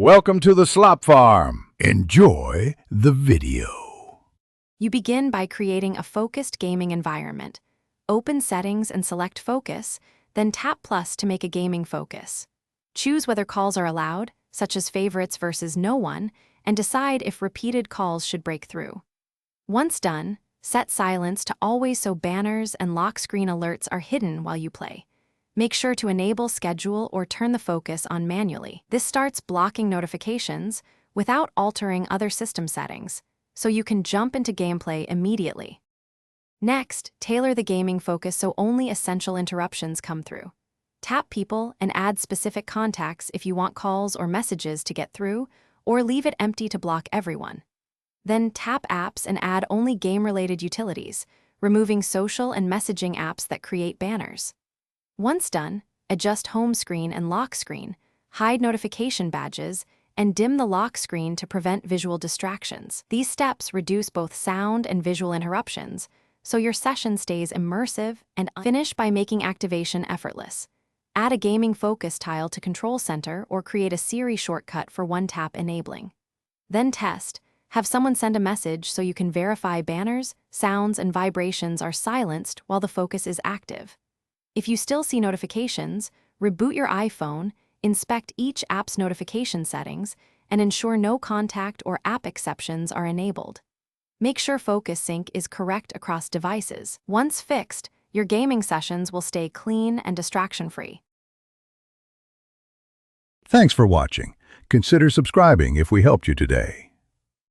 Welcome to the Slop Farm. Enjoy the video. You begin by creating a focused gaming environment. Open Settings and select Focus, then tap Plus to make a gaming focus. Choose whether calls are allowed, such as favorites versus no one, and decide if repeated calls should break through. Once done, set silence to always so banners and lock screen alerts are hidden while you play. Make sure to enable schedule or turn the focus on manually. This starts blocking notifications without altering other system settings, so you can jump into gameplay immediately. Next, tailor the gaming focus so only essential interruptions come through. Tap people and add specific contacts if you want calls or messages to get through, or leave it empty to block everyone. Then tap apps and add only game-related utilities, removing social and messaging apps that create banners. Once done, adjust home screen and lock screen, hide notification badges, and dim the lock screen to prevent visual distractions. These steps reduce both sound and visual interruptions, so your session stays immersive and finish by making activation effortless. Add a gaming focus tile to Control Center or create a Siri shortcut for one-tap enabling. Then test. Have someone send a message so you can verify banners, sounds, and vibrations are silenced while the focus is active. If you still see notifications, reboot your iPhone, inspect each app's notification settings, and ensure no contact or app exceptions are enabled. Make sure focus sync is correct across devices. Once fixed, your gaming sessions will stay clean and distraction-free. Thanks for watching. Consider subscribing if we helped you today.